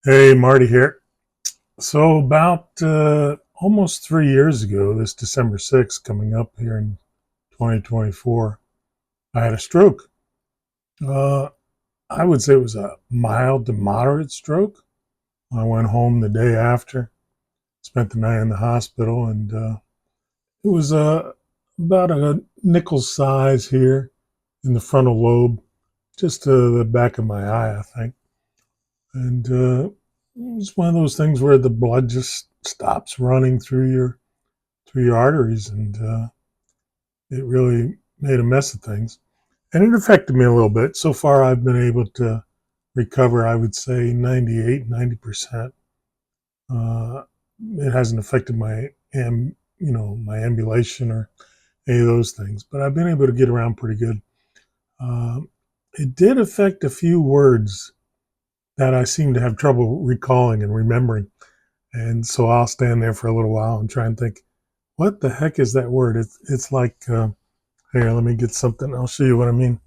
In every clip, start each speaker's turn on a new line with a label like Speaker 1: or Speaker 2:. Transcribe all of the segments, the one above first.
Speaker 1: Hey, Marty here. So, about almost 3 years ago, this December 6th, coming up here in 2024, I had a stroke. Uh, I would say it was a mild to moderate stroke. I went home the day after, spent the night in the hospital, and it was about a nickel size here in the frontal lobe, just to the back of my eye, I think. And it's one of those things where the blood just stops running through your arteries, and it really made a mess of things. And it affected me a little bit. So far, I've been able to recover, I would say 98, 90%. Uh, it hasn't affected my ambulation or any of those things, but I've been able to get around pretty good. Um, it did affect a few words that I seem to have trouble recalling and remembering. And so I'll stand there for a little while and try and think, what the heck is that word? It's like, here, let me get something. I'll show you what I mean.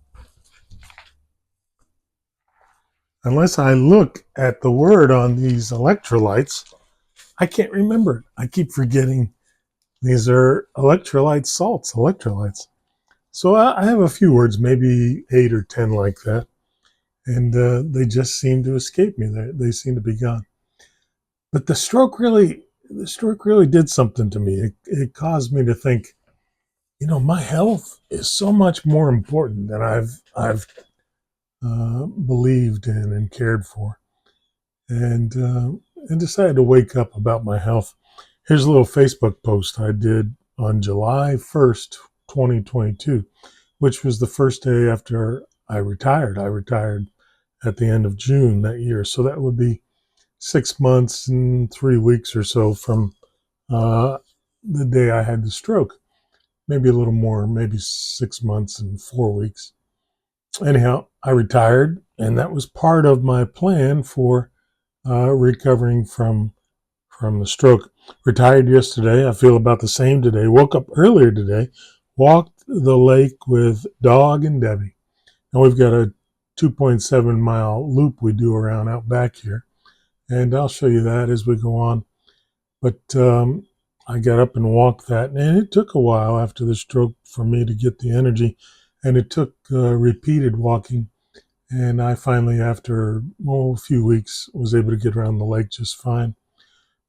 Speaker 1: Unless I look at the word on these electrolytes, I can't remember it. I keep forgetting these are electrolyte salts, electrolytes. So I have a few words, maybe 8 or 10 like that. And they just seem to escape me. They seem to be gone. But the stroke really did something to me. It caused me to think, my health is so much more important than I've believed in and cared for, and decided to wake up about my health. Here's a little Facebook post I did on July 1st, 2022, which was the first day after I retired. I retired at the end of June that year, so that would be 6 months and 3 weeks or so from uh, the day I had the stroke. Maybe a little more, maybe 6 months and 4 weeks. Anyhow, I retired, and that was part of my plan for recovering from the stroke. Retired yesterday. I feel about the same today. Woke up earlier today, walked the lake with Dog and Debbie. And we've got a 2.7 mile loop we do around out back here. And I'll show you that as we go on. But I got up and walked that, and it took a while after the stroke for me to get the energy, and it took repeated walking. And I finally, after a few weeks, was able to get around the lake just fine.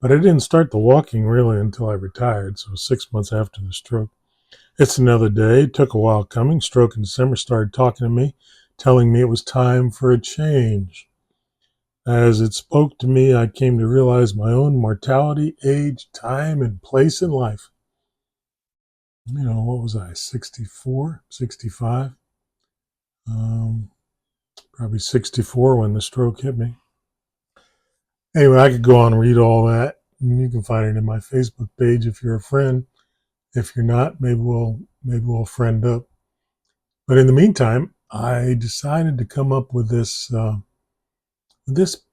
Speaker 1: But I didn't start the walking really until I retired, so 6 months after the stroke. It's another day. It took a while coming. Stroke in December started talking to me, telling me it was time for a change. As it spoke to me, I came to realize my own mortality, age, time, and place in life. What was I, 64, 65? Um, Probably 64 when the stroke hit me. Anyway, I could go on and read all that, and you can find it in my Facebook page if you're a friend. If you're not, maybe we'll friend up. But in the meantime, I decided to come up with this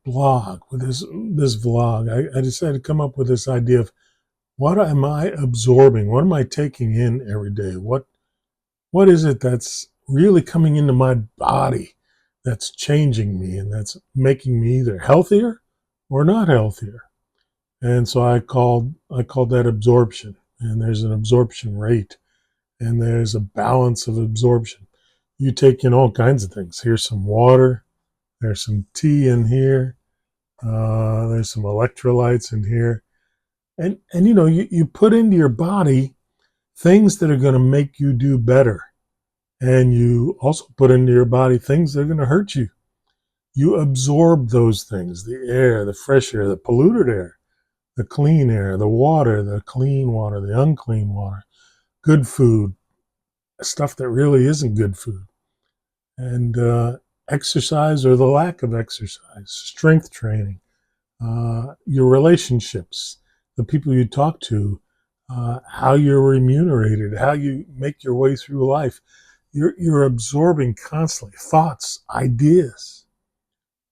Speaker 1: blog, with this vlog. I decided to come up with this idea of what am I absorbing? What am I taking in every day? What is it that's really coming into my body that's changing me and that's making me either healthier or not healthier? And so I called that absorption. And there's an absorption rate, and there's a balance of absorption. You take in all kinds of things. Here's some water. There's some tea in here. There's some electrolytes in here. And you put into your body things that are going to make you do better. And you also put into your body things that are going to hurt you. You absorb those things, the air, the fresh air, the polluted air, the clean air, the water, the clean water, the unclean water, good food, stuff that really isn't good food, and exercise or the lack of exercise, strength training, your relationships, the people you talk to, how you're remunerated, how you make your way through life. You're absorbing constantly thoughts, ideas.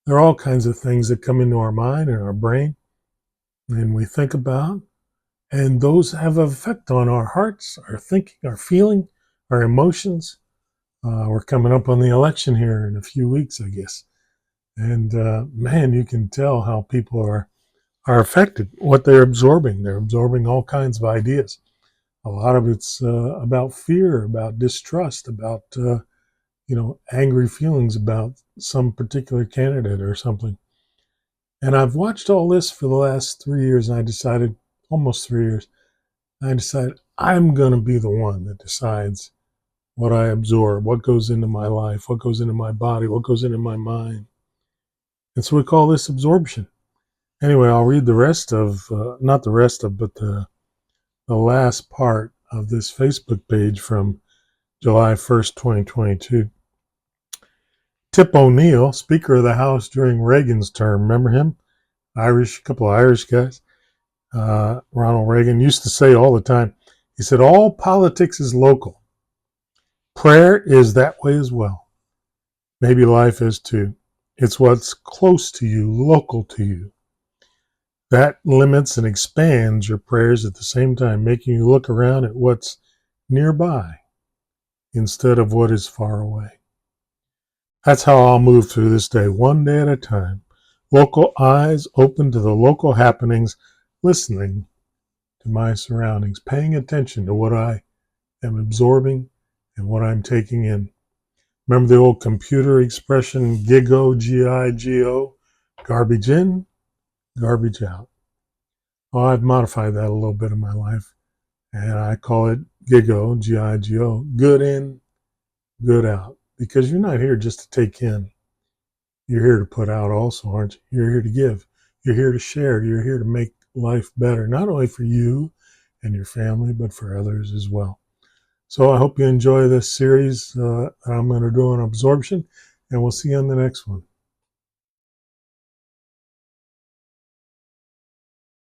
Speaker 1: There are all kinds of things that come into our mind and our brain, and we think about, and those have an effect on our hearts, our thinking, our feeling, our emotions. We're coming up on the election here in a few weeks, I guess. And man, you can tell how people are affected, what they're absorbing. They're absorbing all kinds of ideas. A lot of it's about fear, about distrust, about angry feelings about some particular candidate or something. And I've watched all this for the last 3 years, and I decided, almost 3 years, I decided I'm going to be the one that decides what I absorb, what goes into my life, what goes into my body, what goes into my mind. And so we call this absorption. Anyway, I'll read the rest of, not the rest of, but the last part of this Facebook page from July 1st, 2022. Tip O'Neill, Speaker of the House during Reagan's term, remember him? Irish, a couple of Irish guys. Ronald Reagan used to say all the time, he said, all politics is local. Prayer is that way as well. Maybe life is too. It's what's close to you, local to you. That limits and expands your prayers at the same time, making you look around at what's nearby instead of what is far away. That's how I'll move through this day, one day at a time. Local eyes open to the local happenings, listening to my surroundings, paying attention to what I am absorbing and what I'm taking in. Remember the old computer expression, GIGO, G-I-G-O, garbage in, garbage out. Well, I've modified that a little bit in my life, and I call it GIGO, G-I-G-O, good in, good out, because you're not here just to take in. You're here to put out also, aren't you? You're here to give. You're here to share. You're here to make life better, not only for you and your family, but for others as well. So I hope you enjoy this series that I'm going to do on absorption, and we'll see you on the next one.